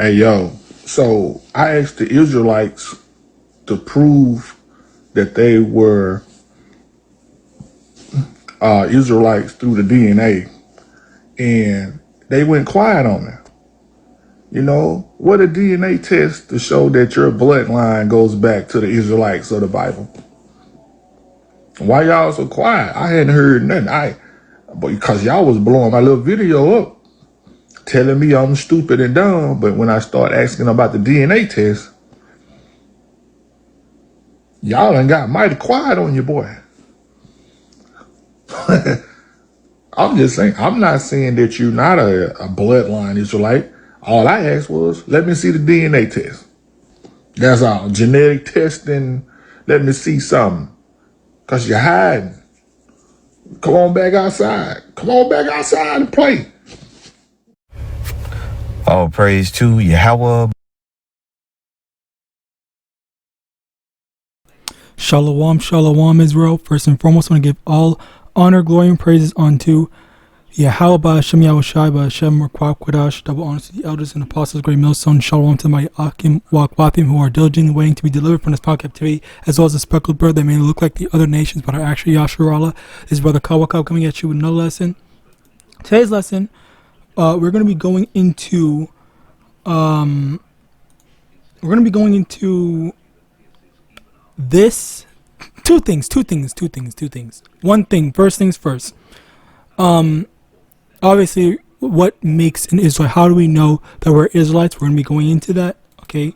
Hey, yo. So I asked the Israelites to prove that they were Israelites through the DNA, and they went quiet on it. You know, what a DNA test to show that your bloodline goes back to the Israelites of the Bible. Why y'all so quiet? I hadn't heard nothing. But because y'all was blowing my little video up, telling me I'm stupid and dumb. But when I start asking about the DNA test, y'all done got mighty quiet on your boy. I'm just saying, I'm not saying that you're not a bloodline Israelite. All I asked was, let me see the DNA test. That's all. Genetic testing, let me see something. Because you're hiding. Come on back outside. Come on back outside and play. All praise to YAHAWAH. Shalom, shalom, Israel. First and foremost, I want to give all honor, glory, and praises unto Yahawadah, Hashem, Quadash, double honor to the elders and apostles, great millstone. Shalom to my YAHAWAH who are diligently waiting to be delivered from this power captivity, as well as the speckled bird that may look like the other nations, but are actually Yasharallah. This is Brother Kawakab coming at you with another lesson. Today's lesson, we're going to be going into, this two things. One thing, first things first. Obviously, what makes an Israelite? How do we know that we're Israelites? We're going to be going into that, okay?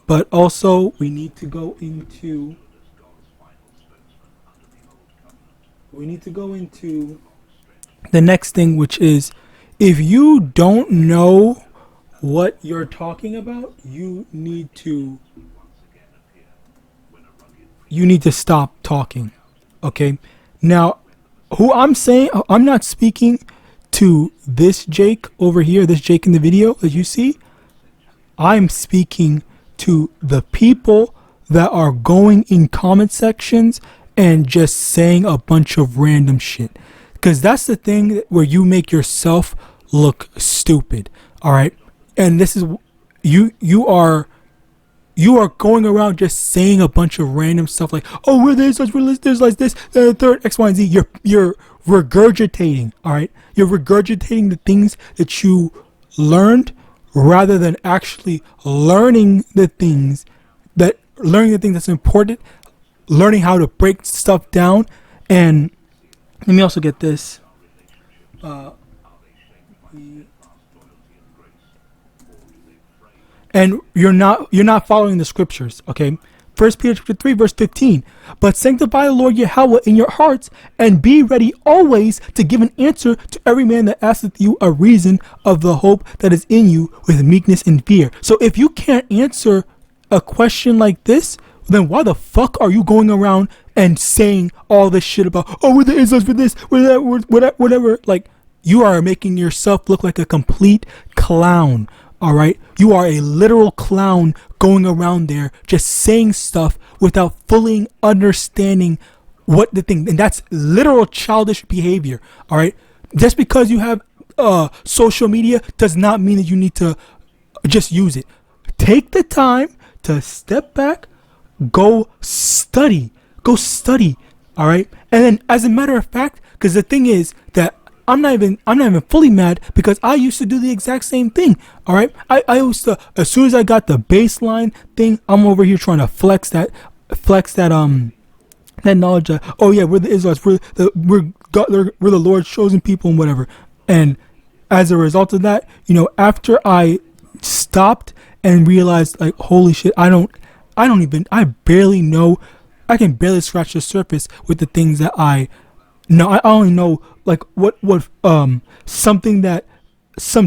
But also, we need to go into the next thing, which is, if you don't know what you're talking about, you need to stop talking, okay? Now, who I'm saying, I'm not speaking to this Jake over here, this Jake in the video that you see. I'm speaking to the people that are going in comment sections and just saying a bunch of random shit. Because that's the thing where you make yourself look stupid, all right? And this is, you are going around just saying a bunch of random stuff like, oh, we're this, there's like this, the third, X, Y, and Z. You're regurgitating, all right? You're regurgitating the things that you learned rather than actually learning the things that's important, learning how to break stuff down. And let me also get this. And you're not following the scriptures, okay? 1 Peter chapter 3, verse 15. But sanctify the Lord Yahweh in your hearts, and be ready always to give an answer to every man that asketh you a reason of the hope that is in you with meekness and fear. So if you can't answer a question like this, then why the fuck are you going around and saying all this shit about, oh, we're the Israelites for this, we're that, we're whatever. Like, you are making yourself look like a complete clown. All right, you are a literal clown going around there just saying stuff without fully understanding what the thing, and that's literal childish behavior. All right, just because you have social media does not mean that you need to just use it. Take the time to step back, go study. All right, and then as a matter of fact, because the thing is that I'm not even fully mad, because I used to do the exact same thing. All right, I used to, as soon as I got the baseline thing, I'm over here trying to flex that knowledge that, oh yeah, we're the Israelites, we're the Lord's chosen people and whatever. And as a result of that, you know, after I stopped and realized, like, holy shit, I barely know, I can barely scratch the surface with the things that I only know, like, what some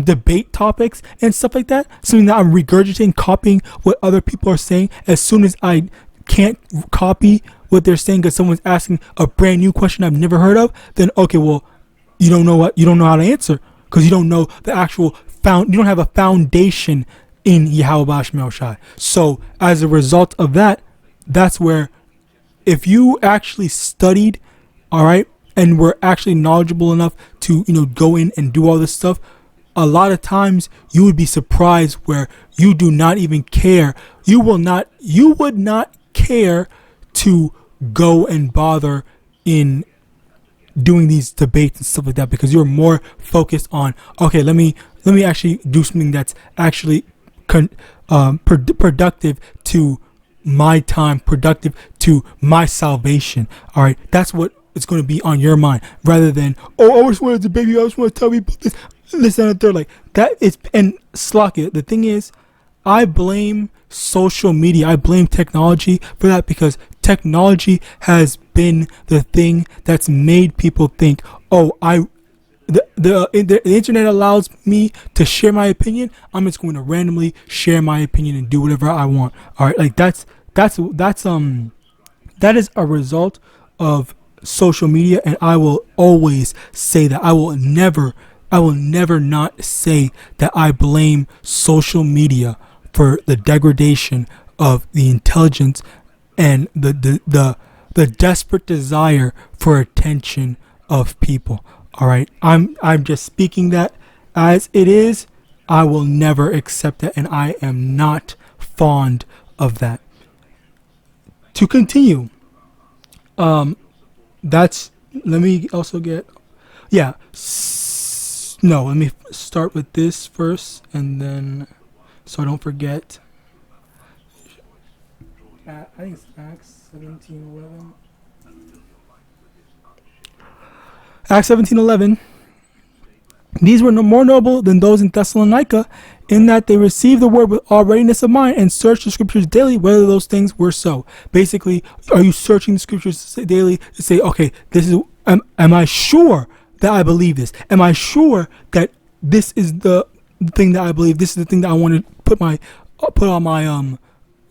debate topics and stuff like that, something that I'm regurgitating, copying what other people are saying. As soon as I can't copy what they're saying because someone's asking a brand new question I've never heard of, then okay, well, you don't know how to answer, because you don't know the actual you don't have a foundation in YAHAWASHI. So as a result of that, that's where, if you actually studied, all right, and were actually knowledgeable enough to, you know, go in and do all this stuff, a lot of times you would be surprised where you do not even care. You would not care to go and bother in doing these debates and stuff like that, because you're more focused on, okay, let me actually do something that's actually productive to my time, productive to my salvation. All right, that's what it's going to be on your mind, rather than, oh, I just want to debate you, I just want to tell you about this and the third. Like that is, and Slock it. The thing is, I blame social media, I blame technology for that, because technology has been the thing that's made people think, oh, the internet allows me to share my opinion. I'm just going to randomly share my opinion and do whatever I want. All right, like that is a result of social media, and I will always say that. I will never not say that I blame social media for the degradation of the intelligence and the desperate desire for attention of people. All right, I'm just speaking that as it is. I will never accept that, and I am not fond of that. To continue, that's, let me also get, yeah, no, let me start with this first, and then, so I don't forget. I think it's Acts 17:11. Acts 17:11. These were no more noble than those in Thessalonica, in that they received the word with all readiness of mind and searched the scriptures daily whether those things were so. Basically, are you searching the scriptures daily to say, okay, this is, am I sure that I believe this? Am I sure that this is the thing that I believe? This is the thing that I want to put on my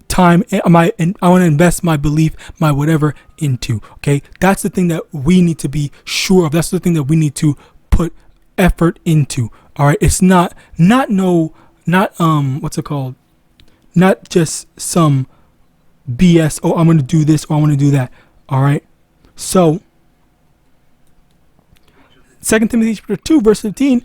time and I want to invest my belief, my whatever into. Okay, that's the thing that we need to be sure of. That's the thing that we need to put effort into. All right, it's not what's it called? Not just some BS. Oh, I'm going to do this or I want to do that. All right, so 2 Timothy chapter 2 verse 15.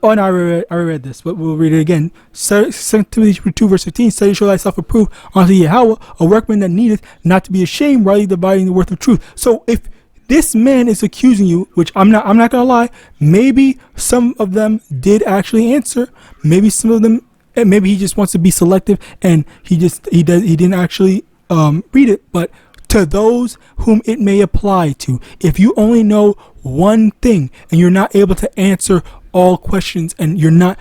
I already read this, but we'll read it again. 2 Timothy chapter 2 verse 15. Study to show thyself approved unto Yahawah, a workman that needeth not to be ashamed, rightly dividing the word of truth. So if this man is accusing you, which I'm not gonna lie, maybe some of them did actually answer. Maybe some of them, maybe he just wants to be selective and he didn't actually read it. But to those whom it may apply to, if you only know one thing and you're not able to answer all questions, and you're not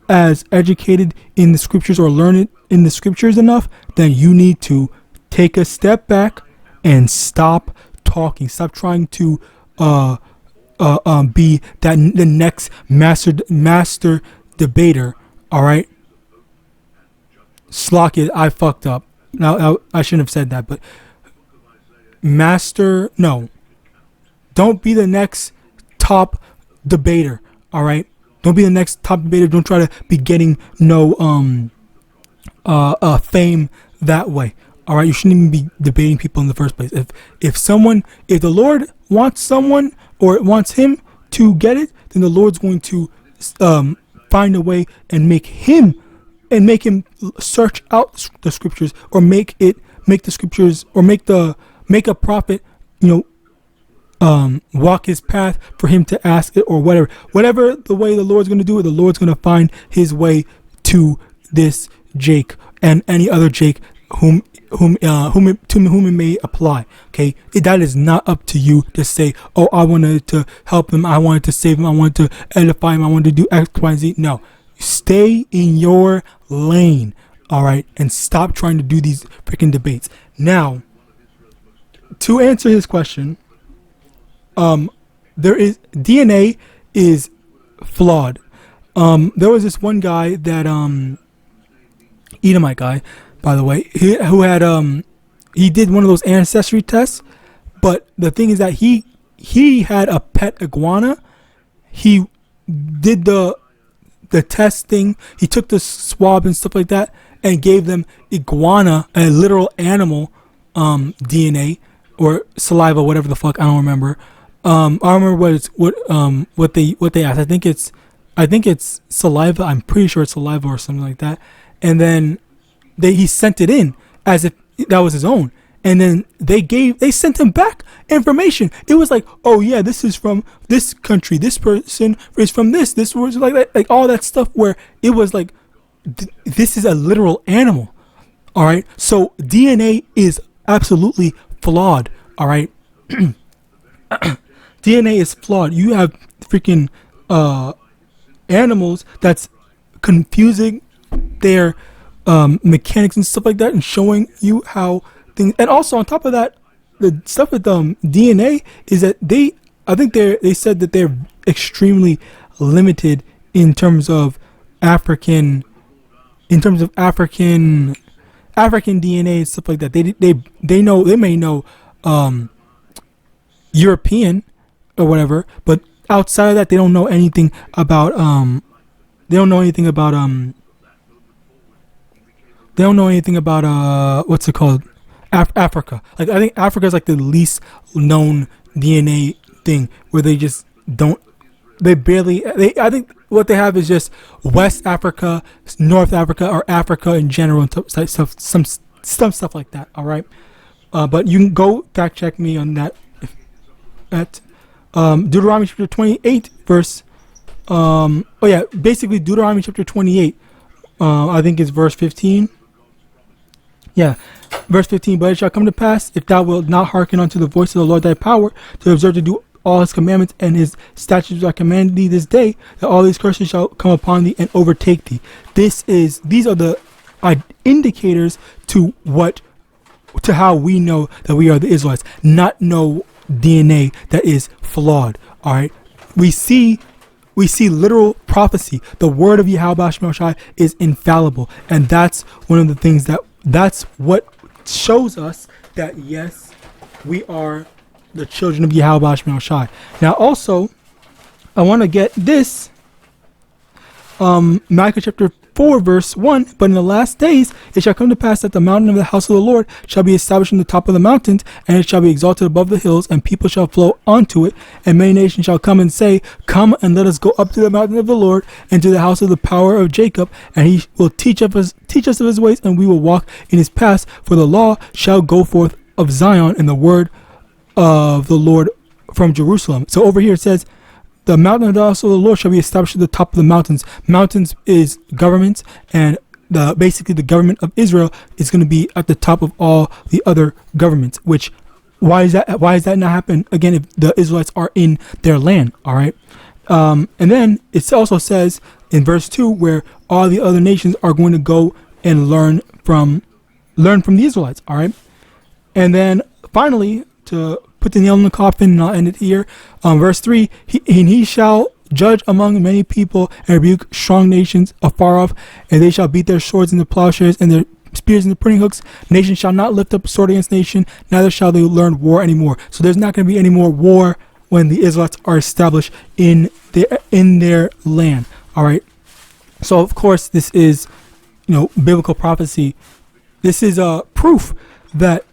as educated in the scriptures or learned in the scriptures enough, then you need to take a step back and stop talking. Stop trying to be the next master debater. All right, Slock it. I fucked up. Now I shouldn't have said that, but no, don't be the next top debater. All right, don't be the next top debater. Don't try to be getting no fame that way. All right, you shouldn't even be debating people in the first place. If the Lord wants someone or wants him to get it, then the Lord's going to find a way and make him search out the scriptures, or make the scriptures, or make a prophet, walk his path for him to ask it, or whatever the way the Lord's going to do it. The Lord's going to find his way to this Jake and any other Jake whom it may apply. Okay, that is not up to you to say, oh, I wanted to help him, I wanted to save him, I wanted to edify him, I wanted to do X, Y, and Z. No, stay in your lane. All right, and stop trying to do these freaking debates. Now, to answer his question, DNA is flawed. There was this one guy that Edomite guy, by the way, who had he did one of those ancestry tests, but the thing is that he had a pet iguana. He did the test thing. He took the swab and stuff like that and gave them iguana, a literal animal, DNA or saliva, whatever the fuck, I don't remember. I don't remember what they asked. I think it's I think it's saliva. I'm pretty sure it's saliva or something like that. And then he sent it in as if that was his own. And then they sent him back information. It was like, oh yeah, this is from this country. This person is from this. This was like that, like all that stuff where it was like, this is a literal animal. All right. So DNA is absolutely flawed. All right. DNA is flawed. You have freaking animals that's confusing their mechanics and stuff like that, and showing you how things. And also on top of that, the stuff with DNA is that they said that they're extremely limited in terms of African DNA and stuff like that. They may know European or whatever, but outside of that, they don't know anything about what's it called, Africa. Like, I think Africa is like the least known DNA thing, where they just don't. I think what they have is just West Africa, North Africa, or Africa in general, and some stuff like that. All right, but you can go fact check me on that at Deuteronomy chapter 28 verse. Basically Deuteronomy chapter 28. I think it's verse 15. Yeah, verse 15. But it shall come to pass, if thou wilt not hearken unto the voice of the Lord thy power, to observe to do all his commandments and his statutes I command thee this day, that all these curses shall come upon thee and overtake thee. These are the indicators to how we know that we are the Israelites. Not no DNA that is flawed. All right, we see literal prophecy. The word of YAHAWAH is infallible, and that's one of the things that's what shows us that yes, we are the children of YAHAWAH. Now also, I want to get this, Micah chapter 4 verse 1. But in the last days it shall come to pass that the mountain of the house of the Lord shall be established in the top of the mountains, and it shall be exalted above the hills, and people shall flow unto it, and many nations shall come and say, come and let us go up to the mountain of the Lord, and to the house of the power of Jacob, and he will teach us of his ways, and we will walk in his paths. For the law shall go forth of Zion, and the word of the Lord from Jerusalem. So over here it says, the mountain of the house of the Lord shall be established at the top of the mountains. Mountains is governments, and basically the government of Israel is going to be at the top of all the other governments. Which, why is that not happen again if the Israelites are in their land? All right, and then it also says in verse 2 where all the other nations are going to go and learn from the Israelites. All right, and then finally, to put the nail in the coffin, and I'll end it here. Verse 3, he shall judge among many people and rebuke strong nations afar off, and they shall beat their swords into plowshares and their spears into pruning hooks. Nation shall not lift up sword against nation, neither shall they learn war anymore. So there's not going to be any more war when the Israelites are established in their land. All right. So of course this is, biblical prophecy. This is a proof that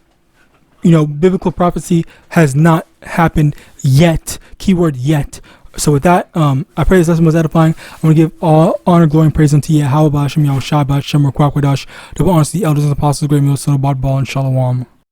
biblical prophecy has not happened yet. Keyword yet. So with that, I pray this lesson was edifying. I want to give all honor, glory, and praise unto Yahawadah, Yahawashi, Yahawadah, Shem, Double honors to the elders and apostles, great meal, son of Bad Ball, and Shalom.